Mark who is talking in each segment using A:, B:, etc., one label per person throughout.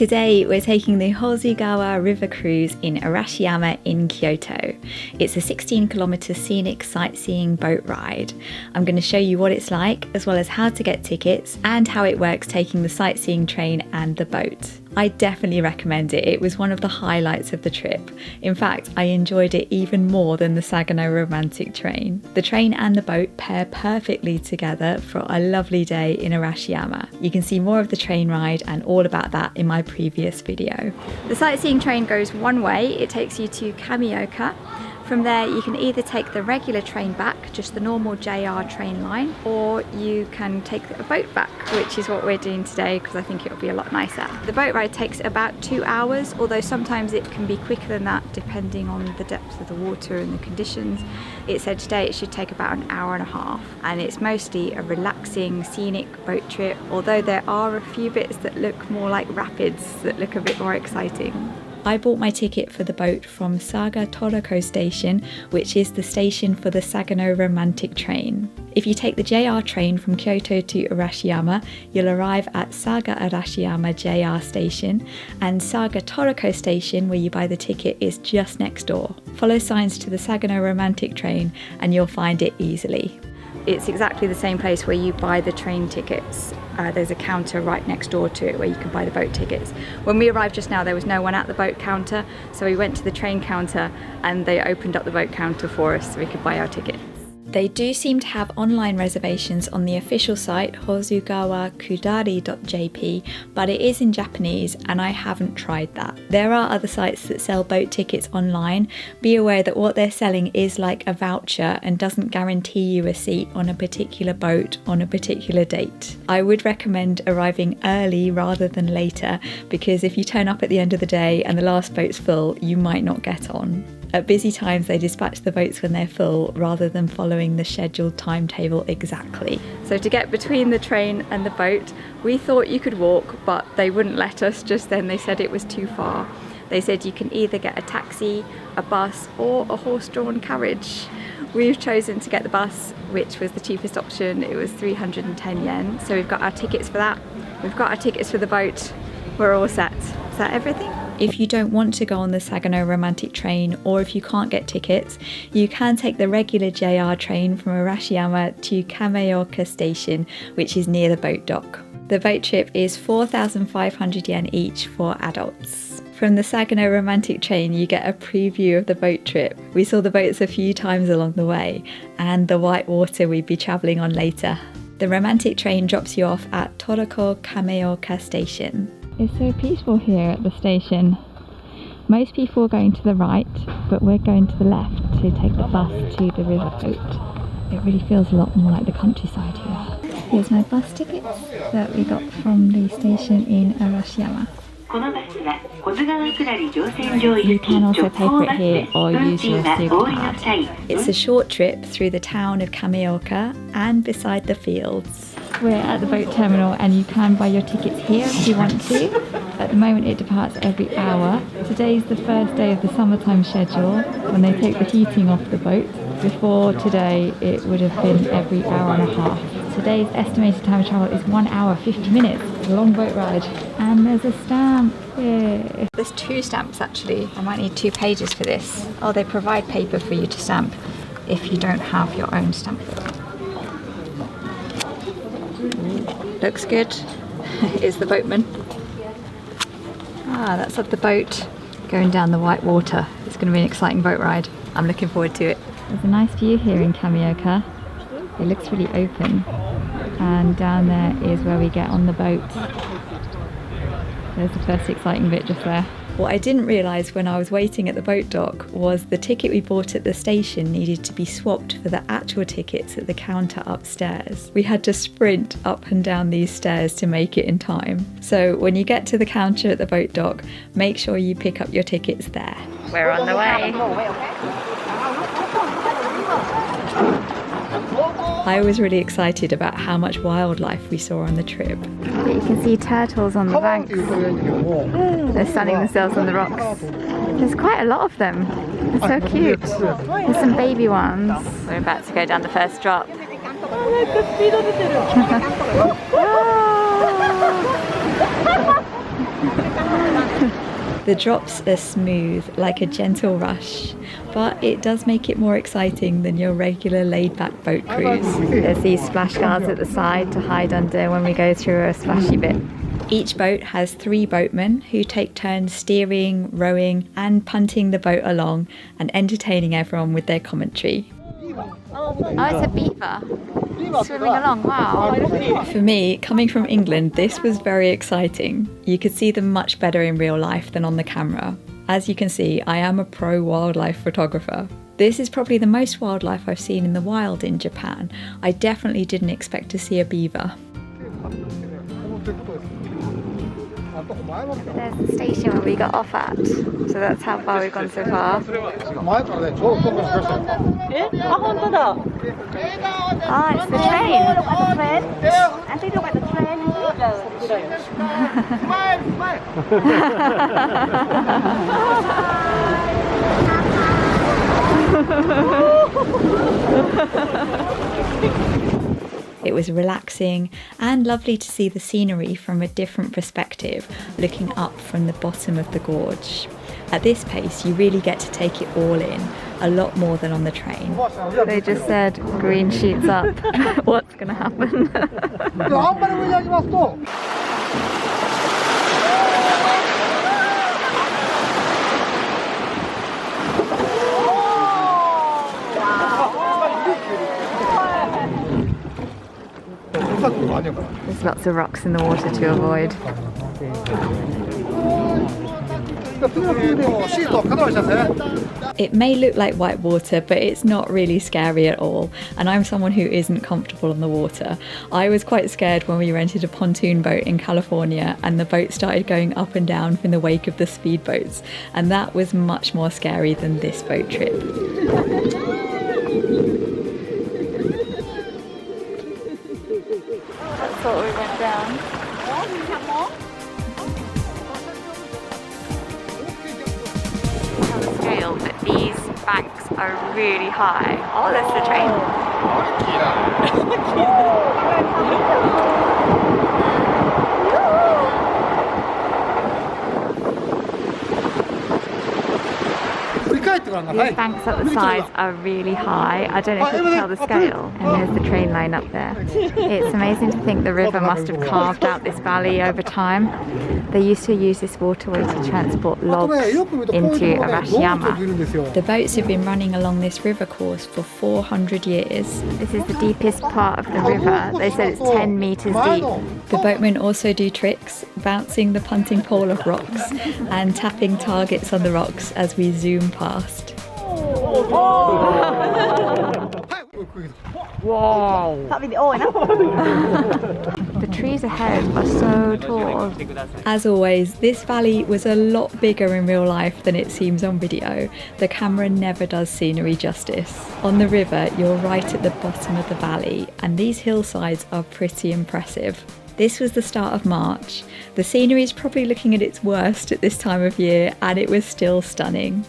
A: Today we're taking the Hozugawa River Cruise in Arashiyama in Kyoto. It's a 16-kilometre scenic sightseeing boat ride. I'm going to show you what it's like, as well as how to get tickets and how it works taking the sightseeing train and the boat. I definitely recommend it. It was one of the highlights of the trip. In fact, I enjoyed it even more than the Sagano Romantic Train. The train and the boat pair perfectly together for a lovely day in Arashiyama. You can see more of the train ride and all about that in my previous video. The sightseeing train goes one way. It takes you to Kameoka. From there you can either take the regular train back, just the normal JR train line, or you can take a boat back, which is what we're doing today because I think it'll be a lot nicer. The boat ride takes about 2 hours, although sometimes it can be quicker than that depending on the depth of the water and the conditions. It said today it should take about an hour and a half, and it's mostly a relaxing scenic boat trip, although there are a few bits that look more like rapids that look a bit more exciting. I bought my ticket for the boat from Sagano station, which is the station for the Sagano Romantic Train. If you take the JR train from Kyoto to Arashiyama, you'll arrive at Saga Arashiyama JR station, and Sagano station, where you buy the ticket, is just next door. Follow signs to the Sagano Romantic Train and you'll find it easily. It's exactly the same place where you buy the train tickets. There's a counter right next door to it where you can buy the boat tickets. When we arrived just now, there was no one at the boat counter, so we went to the train counter and they opened up the boat counter for us so we could buy our tickets. They do seem to have online reservations on the official site hozugawakudari.jp, but it is in Japanese and I haven't tried that. There are other sites that sell boat tickets online. Be aware that what they're selling is like a voucher and doesn't guarantee you a seat on a particular boat on a particular date. I would recommend arriving early rather than later, because if you turn up at the end of the day and the last boat's full, you might not get on. At busy times they dispatch the boats when they're full rather than following the scheduled timetable exactly. So to get between the train and the boat, we thought you could walk, but they wouldn't let us just then. They said it was too far. They said you can either get a taxi, a bus, or a horse-drawn carriage. We've chosen to get the bus, which was the cheapest option. It was 310 yen. So we've got our tickets for that. We've got our tickets for the boat. We're all set. Is that everything? If you don't want to go on the Sagano Romantic Train, or if you can't get tickets, you can take the regular JR train from Arashiyama to Kameoka station, which is near the boat dock. The boat trip is 4,500 yen each for adults. From the Sagano Romantic Train you get a preview of the boat trip. We saw the boats a few times along the way, and the white water we'd be travelling on later. The Romantic Train drops you off at Toroko Kameoka station. It's so peaceful here at the station. Most people are going to the right, but we're going to the left to take the bus to the river boat. It really feels a lot more like the countryside here. Here's my bus tickets that we got from the station in Arashiyama. You can also pay for it here or use your Suga card. It's a short trip through the town of Kameoka and beside the fields. We're at the boat terminal and you can buy your tickets here if you want to. At the moment it departs every hour. Today's the first day of the summertime schedule when they take the heating off the boat. Before today it would have been every hour and a half. Today's estimated time of travel is 1 hour 50 minutes. It's a long boat ride. And there's a stamp here. There's 2 stamps actually. I might need 2 pages for this. Oh, they provide paper for you to stamp if you don't have your own stamp book. Looks good. Is the boatman. Ah, that's of the boat going down the white water. It's going to be an exciting boat ride. I'm looking forward to it. There's a nice view here in Kameoka. It looks really open. And down there is where we get on the boat. There's the first exciting bit just there. What I didn't realise when I was waiting at the boat dock was the ticket we bought at the station needed to be swapped for the actual tickets at the counter upstairs. We had to sprint up and down these stairs to make it in time. So when you get to the counter at the boat dock, make sure you pick up your tickets there. We're on the way. I was really excited about how much wildlife we saw on the trip. You can see turtles on the banks. They're sunning themselves on the rocks. There's quite a lot of them. They're so cute. There's some baby ones. We're about to go down the first drop. The drops are smooth, like a gentle rush, but it does make it more exciting than your regular laid-back boat cruise. There's these splash guards at the side to hide under when we go through a splashy bit. Each boat has 3 boatmen who take turns steering, rowing and punting the boat along and entertaining everyone with their commentary. Oh, it's a beaver swimming along, wow. For me, coming from England, this was very exciting. You could see them much better in real life than on the camera. As you can see, I am a pro wildlife photographer. This is probably the most wildlife I've seen in the wild in Japan. I definitely didn't expect to see a beaver. There's the station where we got off at, so that's how far we've gone so far. Ah, it's the train. I think about the train. It was relaxing and lovely to see the scenery from a different perspective, looking up from the bottom of the gorge. At this pace, you really get to take it all in, a lot more than on the train. They just said, green sheets up. What's going to happen? There's lots of rocks in the water to avoid. It may look like white water, but it's not really scary at all. And I'm someone who isn't comfortable on the water. I was quite scared when we rented a pontoon boat in California and the boat started going up and down from the wake of the speedboats. And that was much more scary than this boat trip. That's what we went down. On the scale, but these banks are really high. Oh, that's the train. These banks at the sides are really high. I don't know if you can tell the scale. And there's the train line up there. It's amazing to think the river must have carved out this valley over time. They used to use this waterway to transport logs into Arashiyama. The boats have been running along this river course for 400 years. This is the deepest part of the river. They said it's 10 meters deep. The boatmen also do tricks, bouncing the punting pole off rocks and tapping targets on the rocks as we zoom past.
B: Wow!
A: The trees ahead are so tall. As always, this valley was a lot bigger in real life than it seems on video. The camera never does scenery justice. On the river, you're right at the bottom of the valley, and these hillsides are pretty impressive. This was the start of March. The scenery is probably looking at its worst at this time of year, and it was still stunning.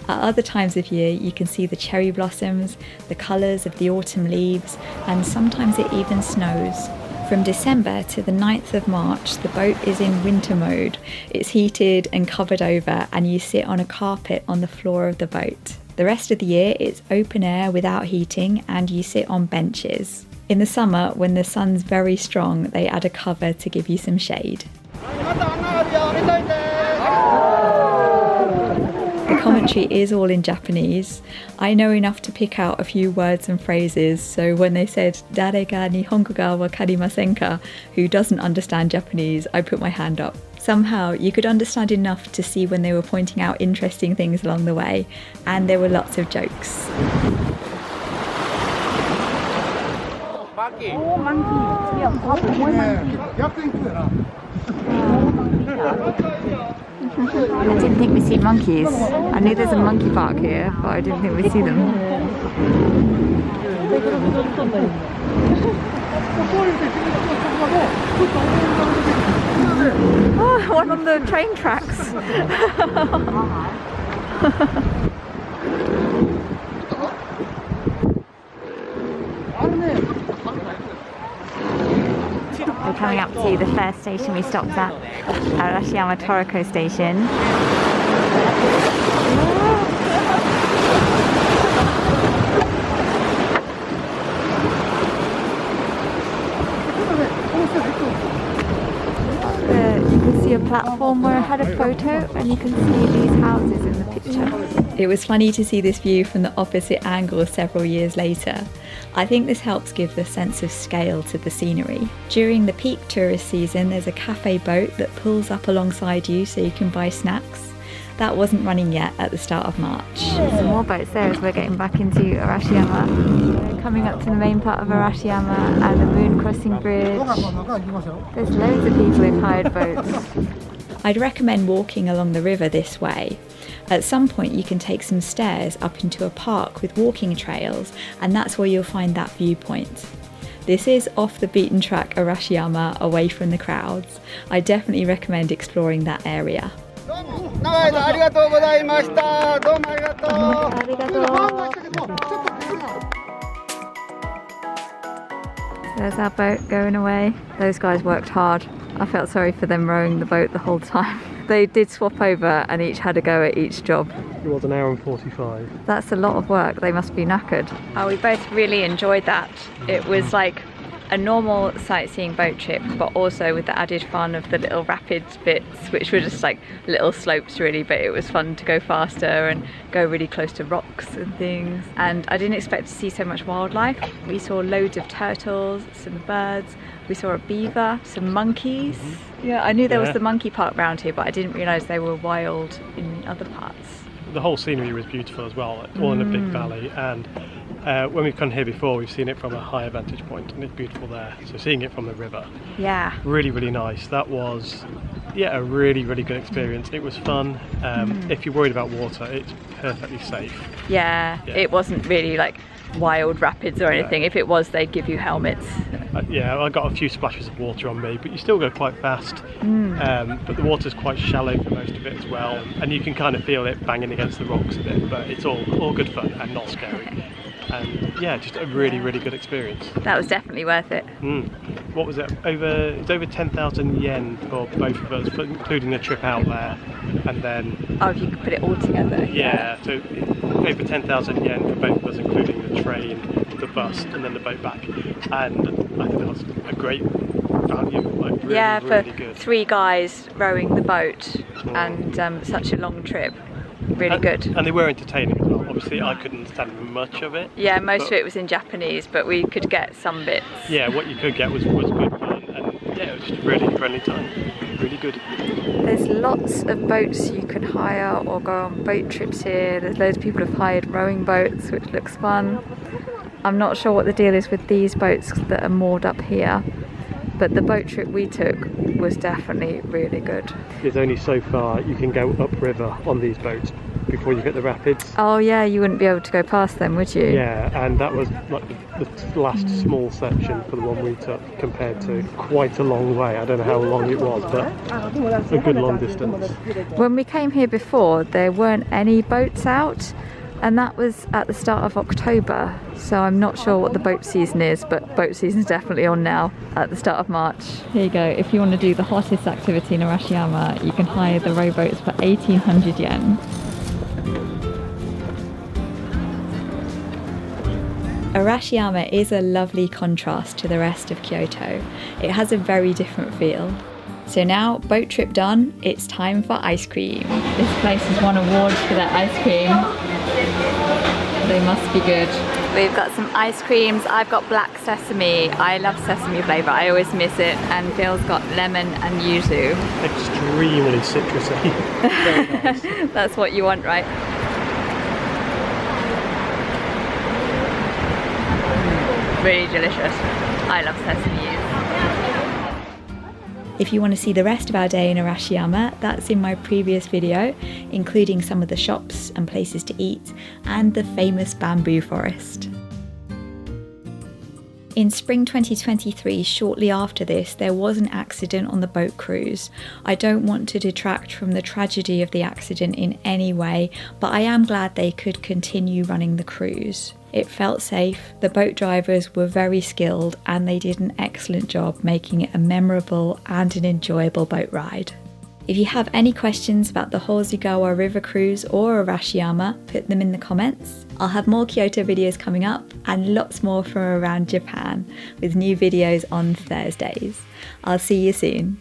A: At other times of year, you can see the cherry blossoms, the colours of the autumn leaves, and sometimes it even snows. From December to the 9th of March, the boat is in winter mode. It's heated and covered over, and you sit on a carpet on the floor of the boat. The rest of the year, it's open air without heating, and you sit on benches. In the summer, when the sun's very strong, they add a cover to give you some shade. The commentary is all in Japanese. I know enough to pick out a few words and phrases, so when they said "Dare ga Nihongo ga wakarimasen ka?" who doesn't understand Japanese, I put my hand up. Somehow you could understand enough to see when they were pointing out interesting things along the way, and there were lots of jokes.
B: Oh, monkey!
A: I didn't think we'd see monkeys. I knew there's a monkey park here, but I didn't think we'd see them. Oh, one on the train tracks. The coming up to the first station we stopped at, Arashiyama Toroko Station. You can see a platform where I had a photo, and you can see these houses in the picture. It was funny to see this view from the opposite angle several years later. I think this helps give the sense of scale to the scenery. During the peak tourist season, there's a cafe boat that pulls up alongside you so you can buy snacks. That wasn't running yet at the start of March. Some more boats there as we're getting back into Arashiyama. We're coming up to the main part of Arashiyama and the moon crossing bridge. There's loads of people who've hired boats. I'd recommend walking along the river this way. At some point you can take some stairs up into a park with walking trails, and that's where you'll find that viewpoint. This is off the beaten track Arashiyama, away from the crowds. I definitely recommend exploring that area. There's our boat going away. Those guys worked hard. I felt sorry for them rowing the boat the whole time. They did swap over and each had a go at each job.
B: It was an hour and 45.
A: That's a lot of work. They must be knackered. Oh, we both really enjoyed that. It was like a normal sightseeing boat trip, but also with the added fun of the little rapid bits, which were just like little slopes really, but it was fun to go faster and go really close to rocks and things. And I didn't expect to see so much wildlife. We saw loads of turtles, some birds, we saw a beaver, some monkeys. Yeah, I knew there was the monkey park around here, but I didn't realise they were wild in other parts.
B: The whole scenery was beautiful as well, all in a big valley, and when we've come here before, we've seen it from a higher vantage point, and it's beautiful there. So seeing it from the river, really, really nice. That was, a really, really good experience. It was fun. If you're worried about water, it's perfectly safe. Yeah, it wasn't really like wild rapids or anything. If it was, they'd give you helmets. I got a few splashes of water on me, but you still go quite fast. But the water's quite shallow for most of it as well, and you can kind of feel it banging against the rocks a bit, but it's all good fun and not scary. And just a really, really good experience. That was definitely worth it. What was it? It's over 10,000 yen for both of us, including the trip out there, and then... Oh, if you could put it all together. Yeah, so over 10,000 yen for both of us, including the train, the bus, and then the boat back. And I think that was a great value, like really, really good. 3 guys rowing the boat and such a long trip. Really good. And they were entertaining as well. Obviously I couldn't understand much of it. Yeah, most of it was in Japanese, but we could get some bits. Yeah, what you could get was good fun, and it was just a really friendly time. Really good. There's lots of boats you can hire or go on boat trips here. There's loads of people who've hired rowing boats, which looks fun. I'm not sure what the deal is with these boats that are moored up here, but the boat trip we took was definitely really good. There's only so far you can go upriver on these boats before you hit the rapids. Oh yeah, you wouldn't be able to go past them, would you? Yeah, and that was like the last small section for the one we took, compared to quite a long way. I don't know how long it was, but a good long distance. When we came here before, there weren't any boats out, and that was at the start of October, so I'm not sure what the boat season is, but boat season's definitely on now at the start of March. Here you go. If you want to do the hottest activity in Arashiyama, you can hire the rowboats for 1,800 yen. Arashiyama is a lovely contrast to the rest of Kyoto. It has a very different feel. So now, boat trip done, it's time for ice cream. This place has won awards for their ice cream. They must be good. We've got some ice creams. I've got black sesame. I love sesame flavour. I always miss it. And Phil's got lemon and yuzu. Extremely citrusy. Very nice.
A: That's what you want, right? Really delicious. I love sesame. If you want to see the rest of our day in Arashiyama, that's in my previous video, including some of the shops and places to eat, and the famous bamboo forest. In spring 2023, shortly after this, there was an accident on the boat cruise. I don't want to detract from the tragedy of the accident in any way, but I am glad they could continue running the cruise. It felt safe, the boat drivers were very skilled, and they did an excellent job making it a memorable and an enjoyable boat ride. If you have any questions about the Hozugawa River Cruise or Arashiyama, put them in the comments. I'll have more Kyoto videos coming up and lots more from around Japan with new videos on Thursdays. I'll see you soon.